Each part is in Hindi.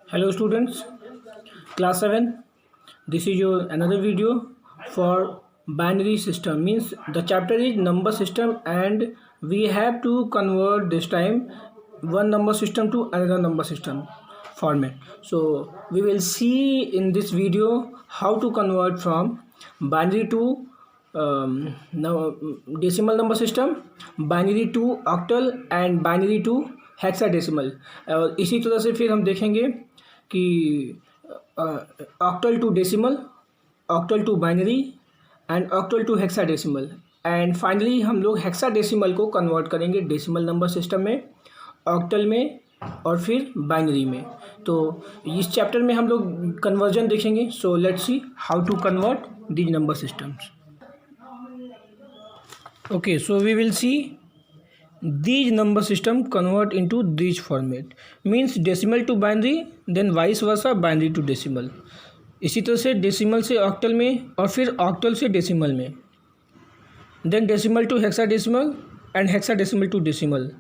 Hello students, class 7. This is your another video for binary system, means the chapter is number system and we have to convert this time one number system to another number system format. So we will see in this video how to convert from binary to decimal number system, binary to octal and binary to hexadecimal. और इसी तरह से फिर हम देखेंगे कि octal to decimal, octal to binary and octal to hexadecimal, and finally हम लोग हेक्साडेसिमल को कन्वर्ट करेंगे डेसिमल नंबर सिस्टम में, ऑक्टल में और फिर बाइनरी में। तो इस चैप्टर में हम लोग कन्वर्जन देखेंगे। So let's see how to convert these number systems. Okay, so we will see these number system convert into these format, means decimal to binary, then vice versa binary to decimal। इसी तरह से डेसिमल से ऑक्टल में और फिर ऑक्टल से डेसिमल में, then decimal to hexadecimal and hexadecimal to decimal.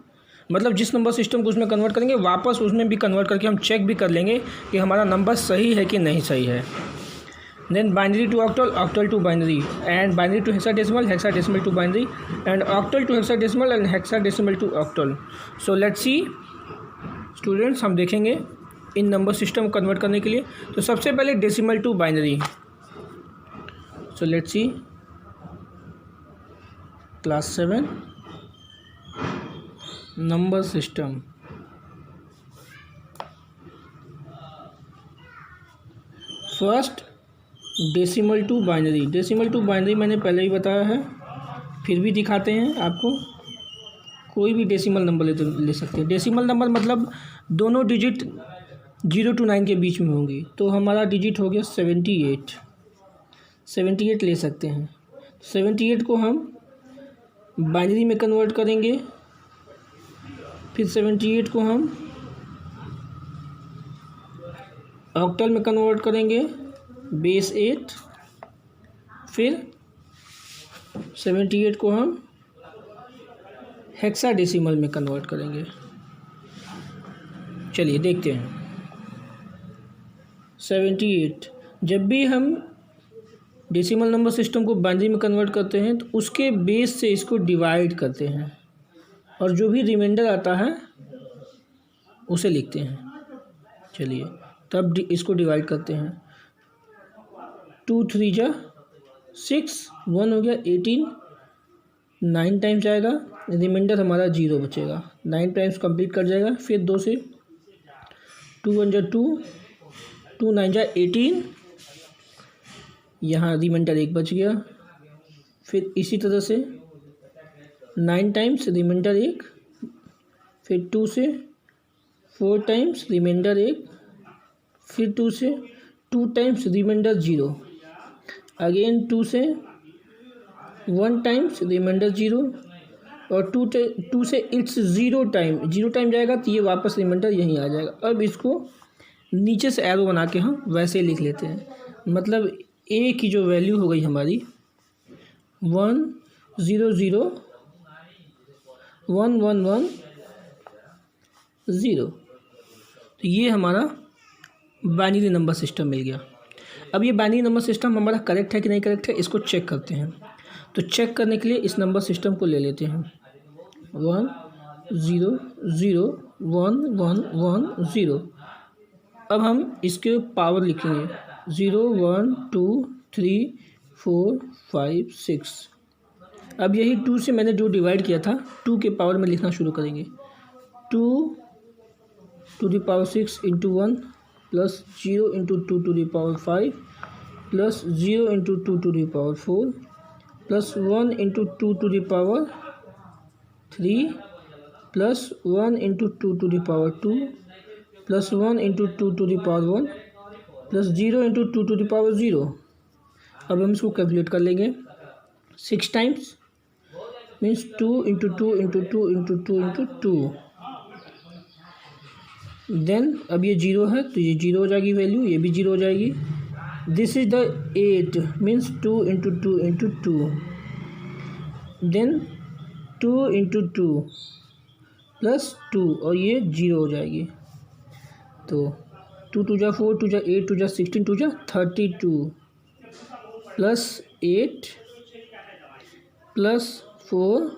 मतलब जिस नंबर सिस्टम को उसमें कन्वर्ट करेंगे वापस उसमें भी कन्वर्ट करके हम चेक भी कर लेंगे कि हमारा नंबर सही है कि नहीं सही है। then binary to octal, octal to binary, and binary to hexadecimal, hexadecimal to binary, and octal to hexadecimal and hexadecimal to octal। so let's see students, हम देखेंगे इन नंबर सिस्टम कन्वर्ट करने के लिए। तो सबसे पहले decimal to binary. So let's see class 7 number system. First decimal to binary. Decimal to binary मैंने पहले ही बताया है, फिर भी दिखाते हैं आपको। कोई भी डेसिमल नंबर ले सकते हैं। डेसिमल नंबर मतलब दोनों डिजिट 0 to 9 के बीच में होंगी। तो हमारा डिजिट हो गया 78। 78 ले सकते हैं। 78 को हम बाइनरी में कन्वर्ट करेंगे, फिर 78 को हम ऑक्टल में कन्वर्ट करेंगे, बेस 8, फिर 78 को हम हेक्साडेसिमल में कन्वर्ट करेंगे। चलिए देखते हैं। 78 जब भी हम डेसिमल नंबर सिस्टम को बाइनरी में कन्वर्ट करते हैं तो उसके बेस से इसको डिवाइड करते हैं और जो भी रिमाइंडर आता है उसे लिखते हैं। चलिए तब इसको डिवाइड करते हैं। 2 3 जा 6, 1 हो गया 18, 9 टाइम्स आएगा, रिमाइंडर हमारा 0 बचेगा। 9 टाइम्स कंप्लीट कर जाएगा। फिर 2 से 2 1 जा 2, 2 9 जा 18, यहाँ रिमाइंडर 1 बच गया। फिर इसी तरह से 9 टाइम्स रिमाइंडर 1, फिर 2 से 4 टाइम्स रिमाइंडर 1, फिर 2 से 2 टाइम्स रिमाइंडर 0, अगेन 2 से 1 टाइम्स रिमाइंडर 0 और 2 से इट्स 0 टाइम जाएगा तो ये वापस रिमाइंडर यहीं आ जाएगा। अब इसको नीचे से एरो बना के हम वैसे लिख लेते हैं। मतलब ए की जो वैल्यू हो गई हमारी 1 0 0 1 1 1 0, तो ये हमारा बाइनरी नंबर सिस्टम मिल गया। अब ये बाइनरी नंबर सिस्टम हमारा करेक्ट है कि नहीं करेक्ट है इसको चेक करते हैं। तो चेक करने के लिए इस नंबर सिस्टम को ले लेते हैं। 1 0 0 1 1 1 0। अब हम इसके पावर लिखेंगे 0 1 2 3 4 5 6। अब यही 2 से मैंने जो डिवाइड किया था 2 के पावर में लिखना शुरू करेंगे। 2 to the power 6 into 1 plus 0 into 2 to the power 5 plus 0 into 2 to the power 4 plus 1 into 2 to the power 3 plus 1 into 2 to the power 2 plus 1 into 2 to the power 1 plus 0 into 2 to the power 0। अब हम इसको कैलकुलेट कर लेंगे। 6 times means 2 into 2 into 2 into 2 into 2। Then अब ये 0 है तो ये 0 हो जाएगी वैल्यू, ये भी 0 हो जाएगी। This is the 8 means 2 into 2 into 2, then 2 into 2 plus 2 और ये 0 हो जाएगी। तो 2 2 जा 4, 2 जा 8, 2 जा 16, 2 जा 32 प्लस 8 प्लस 4,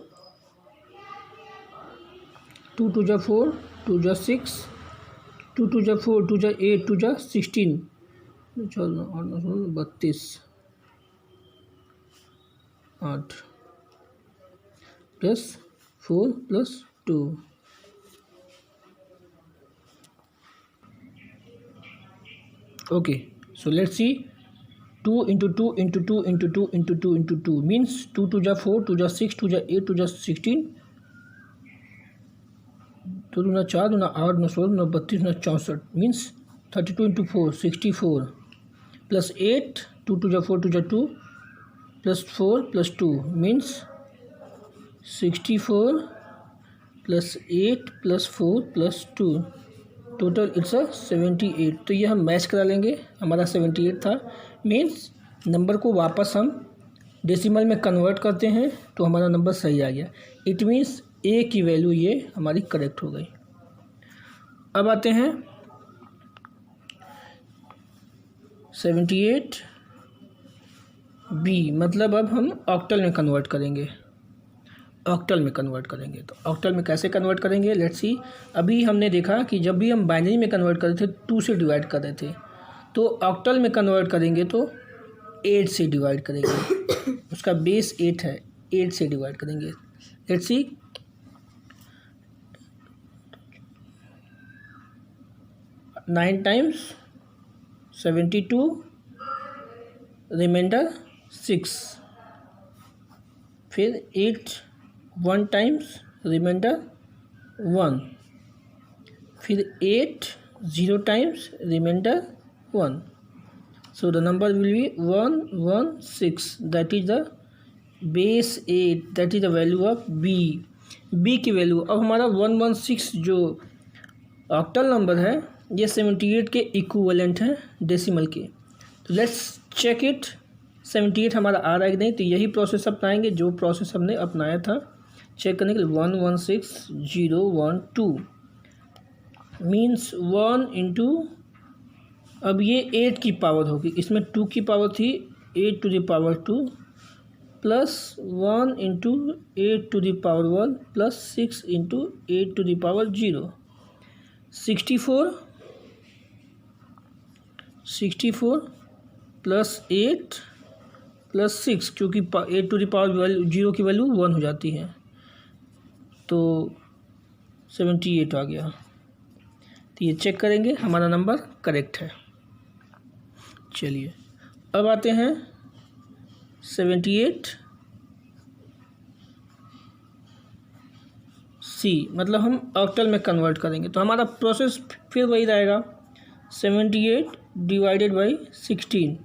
2 2 जा 4, 2 जा 6, 2 2 जा 4, 2 जा 8, 2 जा 16, चलो 32 8 plus 4 plus 2, okay, so let's see 2 into 2 into 2 into 2 into 2 into 2 means 2 2 जा 4, 2 जा 6, 2 जा 8, 2 जा 16, 2 दूना 4, दूना 8, 9 16, 9 32, 9 64 means 32 into 4 64 plus 8, 2 2 जा 4, 2 जा 2 plus 4 plus 2 means 64 plus 8 plus 4 plus 2 total it's 78। तो ये हम मैच करा लेंगे, हमारा 78 था। मीन्स नंबर को वापस हम डेसिमल में कन्वर्ट करते हैं तो हमारा नंबर सही आ गया। इट मीन्स ए की वैल्यू ये हमारी करेक्ट हो गई। अब आते हैं 78 बी, मतलब अब हम ऑक्टल में कन्वर्ट करेंगे। ऑक्टल में कन्वर्ट करेंगे तो ऑक्टल में कैसे कन्वर्ट करेंगे, लेट्स सी। अभी हमने देखा कि जब भी हम बाइनरी में कन्वर्ट कर रहे थे 2 से डिवाइड कर रहे थे, तो ऑक्टल में कन्वर्ट करेंगे तो 8 से डिवाइड करेंगे। उसका बेस 8 है, 8 से डिवाइड करेंगे। लेट्स सी 9 टाइम्स 72 रिमाइंडर 6, फिर 8 1 टाइम्स रिमाइंडर 1, फिर 8 0 times remainder 1। So the number will be 116, that is the base 8, that is the value of B. B की वैल्यू अब हमारा 116 जो ऑक्टल नंबर है ये 78 के इक्विवेलेंट है डेसिमल के। तो लेट्स चेक इट 78 हमारा आ रहा है कि नहीं। तो यही प्रोसेस अपनाएंगे जो प्रोसेस हमने अपनाया था चेक करने के लिए। 116012 मीन्स 1 इंटू, अब ये 8 की पावर होगी, इसमें 2 की पावर थी, 8 to the power 2 plus 1 into 8 to the power 1 plus 6 into 8 to the power 0। 64 plus 8 plus 6, क्योंकि 8 टू द पावर 0 की वैल्यू 1 हो जाती है, तो 78 आ गया। तो ये चेक करेंगे, हमारा नंबर करेक्ट है। चलिए अब आते हैं 78 सी, मतलब हम ऑक्टल में कन्वर्ट करेंगे। तो हमारा प्रोसेस फिर वही रहेगा, 78 डिवाइडेड बाई 16,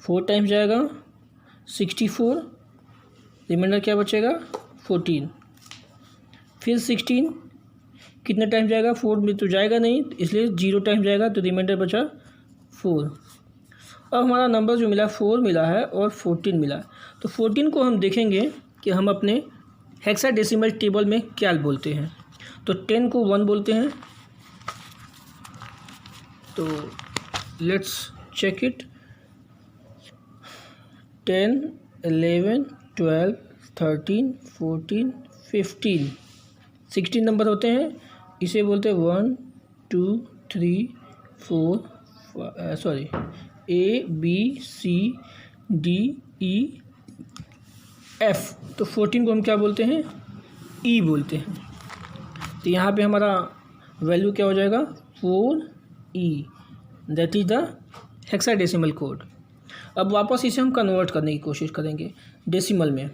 4 टाइम्स जाएगा 64, रिमाइंडर क्या बचेगा 14, फिर 16 कितने टाइम जाएगा, 4 में तो जाएगा नहीं, इसलिए 0 टाइम जाएगा, तो रिमाइंडर बचा 4। अब हमारा नंबर जो मिला 4 मिला है और 14 मिला है। तो 14 को हम देखेंगे कि हम अपने हेक्साडेसिमल टेबल में क्या बोलते हैं। तो 10 को 1 बोलते हैं, तो लेट्स चेक इट। 10 11 12 13 14 15 16 नंबर होते हैं, इसे बोलते हैं 1 2 3 4 sorry A B C D E F। तो 14 को हम क्या बोलते हैं, E बोलते हैं। तो यहाँ पे हमारा वैल्यू क्या हो जाएगा 4E, that is the hexadecimal code. अब वापस इसे हम कन्वर्ट करने की कोशिश करेंगे डेसिमल में।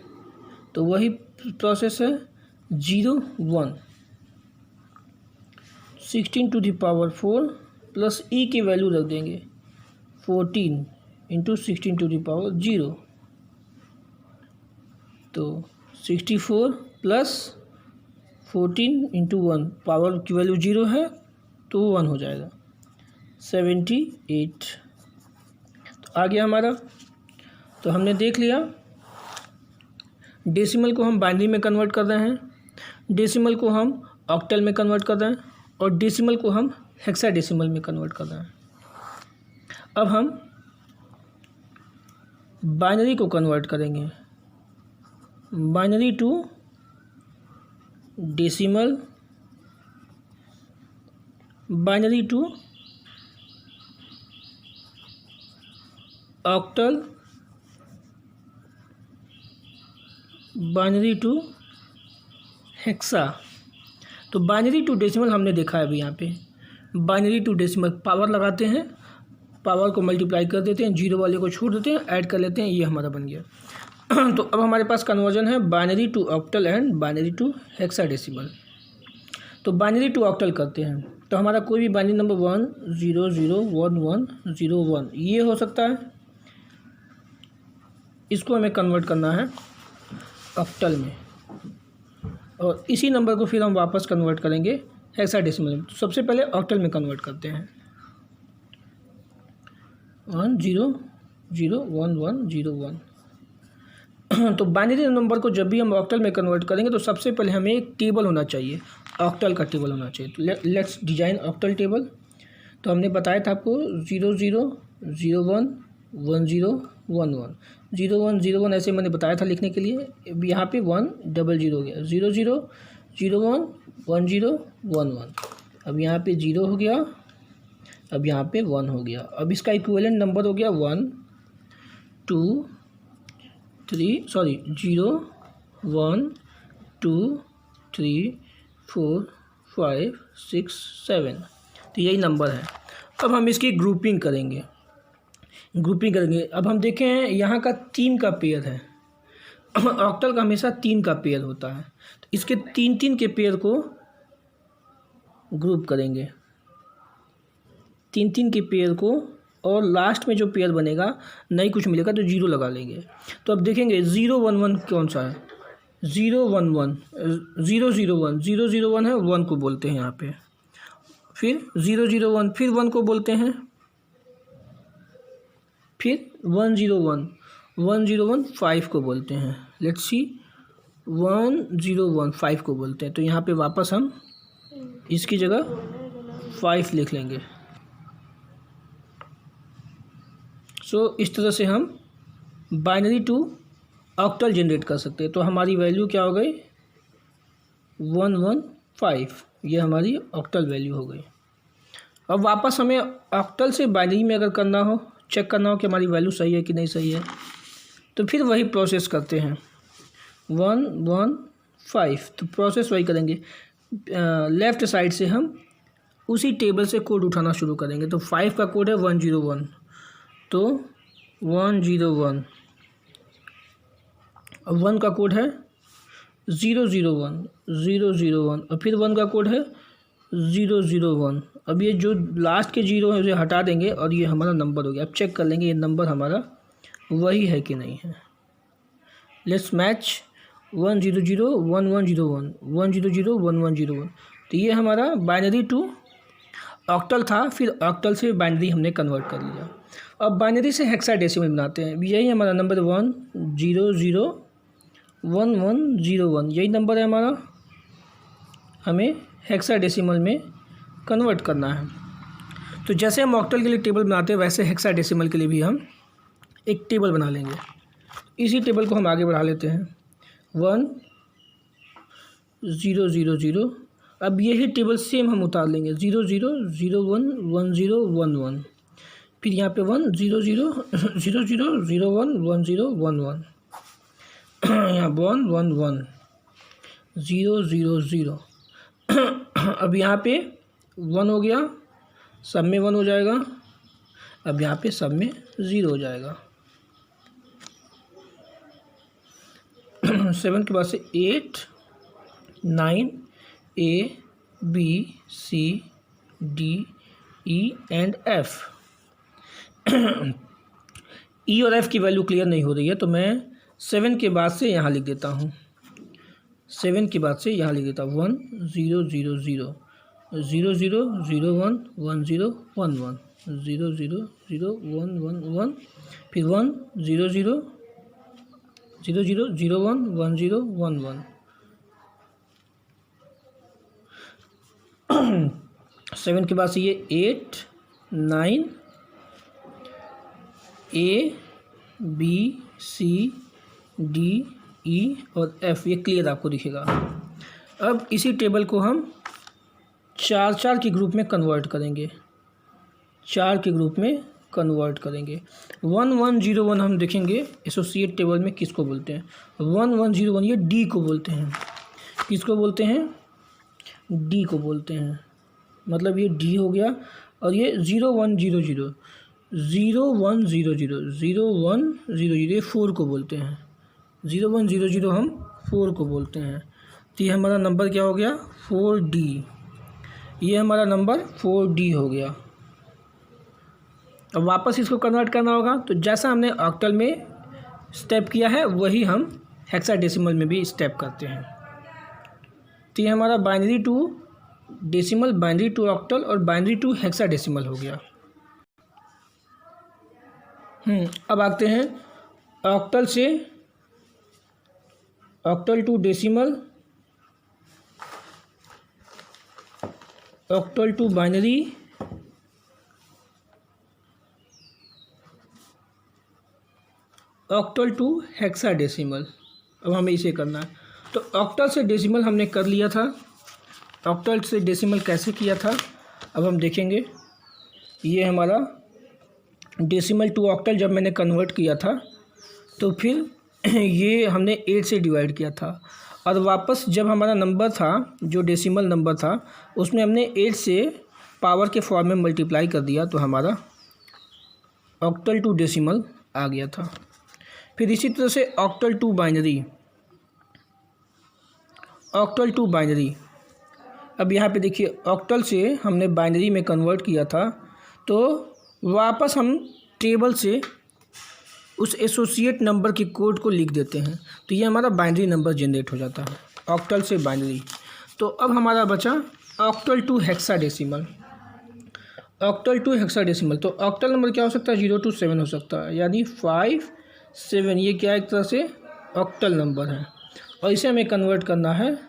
तो वही प्रोसेस है 0 1, 16 टू द पावर 4 प्लस ई की वैल्यू रख देंगे 14 इंटू 16 टू द पावर 0। तो 64 प्लस 14 इंटू 1, पावर की वैल्यू 0 है तो 1 हो जाएगा 78। तो आ गया हमारा। तो हमने देख लिया डेसिमल को हम बाइनरी में कन्वर्ट कर रहे हैं, डेसिमल को हम ऑक्टल में कन्वर्ट कर रहे हैं। और डेसिमल को हम हेक्साडेसिमल में कन्वर्ट कर रहे हैं। अब हम बाइनरी को कन्वर्ट करेंगे, binary to decimal, binary to octal, binary to hexa. तो बाइनरी टू डेसिमल हमने देखा है अभी यहाँ पे। बाइनरी टू डेसिमल पावर लगाते हैं, पावर को मल्टीप्लाई कर देते हैं, जीरो वाले को छोड़ देते हैं, ऐड कर लेते हैं, ये हमारा बन गया। तो अब हमारे पास कन्वर्जन है binary to octal and binary to hexadecimal. तो बाइनरी टू ऑक्टल करते हैं, तो हमारा कोई भी बाइनरी नंबर 1 0 0 1 1 0 1 ये हो सकता है। इसको हमें कन्वर्ट करना है ऑक्टल में, और इसी नंबर को फिर हम वापस कन्वर्ट करेंगे हेक्साडेसिमल में। तो सबसे पहले ऑक्टल में कन्वर्ट करते हैं, 1 0 0 1 1 0 1। तो बाइनरी नंबर को जब भी हम ऑक्टल में कन्वर्ट करेंगे तो सबसे पहले हमें एक टेबल होना चाहिए, ऑक्टल का टेबल होना चाहिए। तो लेट्स डिजाइन ऑक्टल टेबल। तो हमने बताया था आपको 0 0 0 1 1 0 1 1 0 1 0 1 ऐसे मैंने बताया था लिखने के लिए। अब यहाँ पे 1 0 0 हो गया, 0 0 0 1 1 0 1 1। अब यहाँ पे 0 हो गया, अब यहाँ पे 1 हो गया। अब इसका इक्विवेलेंट नंबर हो गया 1 2 3 0 1 2 3 4 5 6 7। तो यही नंबर है। अब हम इसकी ग्रुपिंग करेंगे, अब हम देखें यहाँ का 3 का पेयर है। ऑक्टल का हमेशा 3 का पेयर होता है, तो इसके 3 के पेयर को ग्रुप करेंगे, 3 के पेयर को, और लास्ट में जो पेयर बनेगा नहीं कुछ मिलेगा तो 0 लगा लेंगे। तो अब देखेंगे 0 1 1 कौन सा है, 0 1 1 0 0 1 0 0 1 है, 1 को बोलते हैं यहाँ पे। फिर 0 0 1 फिर 1 को बोलते हैं, फिर 1 0 1 1 0 1 5 को बोलते हैं। लेट्स सी 1 0 1 5 को बोलते हैं। तो यहाँ पे वापस हम इसकी जगह 5 लिख लेंगे। इस तरह से हम बाइनरी टू ऑक्टल जनरेट कर सकते हैं। तो हमारी वैल्यू क्या हो गई 1 1 5, ये हमारी ऑक्टल वैल्यू हो गई। अब वापस हमें ऑक्टल से बाइनरी में अगर करना हो, चेक करना हो कि हमारी वैल्यू सही है कि नहीं सही है, तो फिर वही प्रोसेस करते हैं 1 1 5। तो प्रोसेस वही करेंगे, लेफ़्ट साइड से हम उसी टेबल से कोड उठाना शुरू करेंगे। तो 5 का कोड है 1 0 1, तो 1 0 1। अब 1 का कोड है 0 0 1 0 0 1, और फिर 1 का कोड है 0 0 1। अब ये जो लास्ट के 0 है उसे हटा देंगे और ये हमारा नंबर हो गया। अब चेक कर लेंगे ये नंबर हमारा वही है कि नहीं है। Let's match 1 0 0 1 1 0 1 1 0 0 1 1 0 1। तो ये हमारा बाइनरी टू ऑक्टल था, फिर ऑक्टल से बाइनरी हमने कन्वर्ट कर लिया। अब बाइनरी से हेक्साडेसिमल बनाते हैं। यही हमारा नंबर 1 0 0 1 1 0 1, यही नंबर है हमारा, हमें हेक्साडेसिमल में कन्वर्ट करना है। तो जैसे हम ऑक्टल के लिए टेबल बनाते हैं वैसे हेक्साडेसिमल के लिए भी हम एक टेबल बना लेंगे। इसी टेबल को हम आगे बढ़ा लेते हैं 1 0 0 0। अब यही टेबल सेम हम उतार लेंगे 0 0 0 1 1 0 1 1, फिर यहाँ पे 1 0 0 0 0 0 1 1 0 1 1, यहाँ 1 1 1 0 0 0। अब यहाँ पे 1 हो गया, सब में 1 हो जाएगा। अब यहाँ पे सब में 0 हो जाएगा। 7 के बाद से 8 9 A B C D E and F। E और F की वैल्यू क्लियर नहीं हो रही है, तो मैं 7 के बाद से यहाँ लिख देता हूँ, 7 के बाद से यहाँ लिख देता हूँ 1 0 0 0 0 0 0 1 1 0 1 1 0 0 0 1 1 1, फिर 1 0 0 0 0 0 1 1 0 1 1। 7 के बाद से ये 8 9 A B C D E और F, ये क्लियर आपको दिखेगा। अब इसी टेबल को हम 4 के ग्रुप में कन्वर्ट करेंगे, 4 के ग्रुप में कन्वर्ट करेंगे। 1101 हम देखेंगे एसोसिएट टेबल में किसको बोलते हैं। 1101 ये डी को बोलते हैं। किसको बोलते हैं? डी को बोलते हैं। मतलब ये डी हो गया। और ये 0100 ये 4 को बोलते हैं। 0100 हम 4 को बोलते हैं। तो ये हमारा नंबर क्या हो गया? 4D। ये हमारा नंबर 4D हो गया। अब वापस इसको कन्वर्ट करना होगा, तो जैसा हमने ऑक्टल में स्टेप किया है वही हम हेक्साडेसिमल में भी स्टेप करते हैं। तो ये हमारा binary to decimal, binary to octal और बाइनरी टू हेक्साडेसिमल हो गया। अब आते हैं ऑक्टल से octal to decimal, octal to binary, octal to hexadecimal. अब हमें इसे करना है। तो ऑक्टल से डेसिमल हमने कर लिया था। ऑक्टल से डेसिमल कैसे किया था अब हम देखेंगे। ये हमारा डेसिमल टू ऑक्टल जब मैंने कन्वर्ट किया था तो फिर ये हमने 8 से डिवाइड किया था, और वापस जब हमारा नंबर था जो डेसिमल नंबर था उसमें हमने 8 से पावर के फॉर्म में मल्टीप्लाई कर दिया, तो हमारा ऑक्टल टू डेसिमल आ गया था। फिर इसी तरह से octal to binary, octal to binary. अब यहाँ पे देखिए ऑक्टल से हमने बाइनरी में कन्वर्ट किया था, तो वापस हम टेबल से उस एसोसिएट नंबर के कोड को लिख देते हैं, तो ये हमारा बाइनरी नंबर जनरेट हो जाता है ऑक्टल से बाइनरी। तो अब हमारा बचा octal to hexadecimal. Octal to hexadecimal, तो ऑक्टल नंबर क्या हो सकता है? 0 to 7 हो सकता है, यानी 5 7। ये क्या एक तरह से ऑक्टल नंबर है, और इसे हमें कन्वर्ट करना है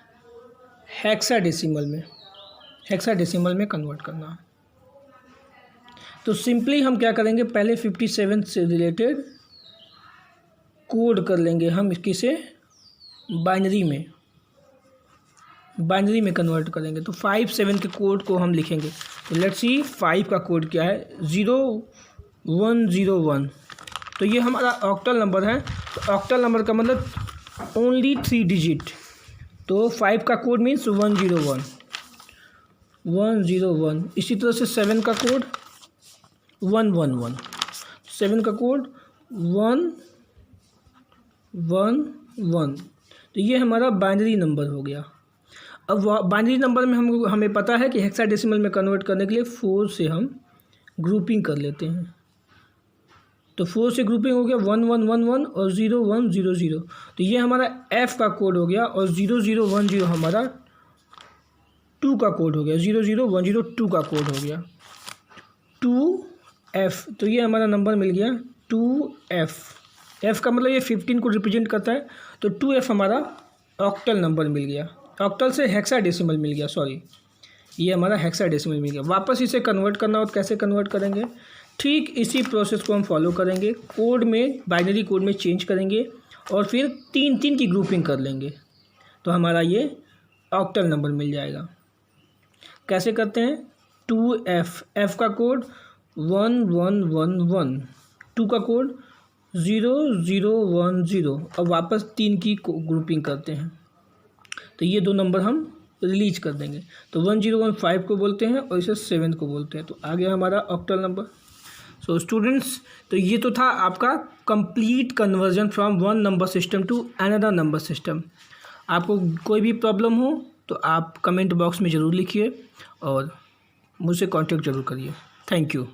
हेक्साडेसिमल में, हेक्साडेसिमल में कन्वर्ट करना है। तो सिंपली हम क्या करेंगे, पहले 57 से रिलेटेड कोड कर लेंगे हम किसे? बाइनरी में, बाइनरी में कन्वर्ट करेंगे। तो 57 के कोड को हम लिखेंगे। तो लेट्स सी 5 का कोड क्या है? 0101। तो ये हमारा ऑक्टल नंबर है। तो ऑक्टल नंबर का मतलब ओनली 3 डिजिट। तो 5 का कोड मीन्स 101। इसी तरह से 7 का कोड 111, 7 का कोड 111। तो ये हमारा बाइनरी नंबर हो गया। अब बाइनरी नंबर में हमें पता है कि हेक्साडेसिमल में कन्वर्ट करने के लिए 4 से हम ग्रुपिंग कर लेते हैं। तो 4 से ग्रुपिंग हो गया 1111 और 0100। तो ये हमारा F का कोड हो गया, और 0010 हमारा 2 का कोड हो गया, 00102 का कोड हो गया 2F। तो ये हमारा नंबर मिल गया 2F। F का मतलब ये 15 को रिप्रेजेंट करता है, तो 2F हमारा ऑक्टल नंबर मिल गया। ऑक्टल से हेक्साडेसिमल मिल गया, सॉरी, ये हमारा हेक्साडेसिमल मिल गया। वापस इसे कन्वर्ट करना हो तो कैसे कन्वर्ट करेंगे? ठीक इसी प्रोसेस को हम फॉलो करेंगे। कोड में, बाइनरी कोड में चेंज करेंगे और फिर 3 की ग्रुपिंग कर लेंगे, तो हमारा ये ऑक्टल नंबर मिल जाएगा। कैसे करते हैं? 2F, F का कोड 1111, 2 का कोड 0010, और वापस 3 की ग्रुपिंग करते हैं, तो ये 2 नंबर हम रिलीज कर देंगे। तो 1015 को बोलते हैं और इसे 7 को बोलते हैं। तो आ गया हमारा ऑक्टल नंबर। सो स्टूडेंट्स, तो ये तो था आपका complete conversion from one number system to another number system. आपको कोई भी प्रॉब्लम हो तो आप कमेंट बॉक्स में ज़रूर लिखिए और मुझसे कांटेक्ट ज़रूर करिए। Thank you.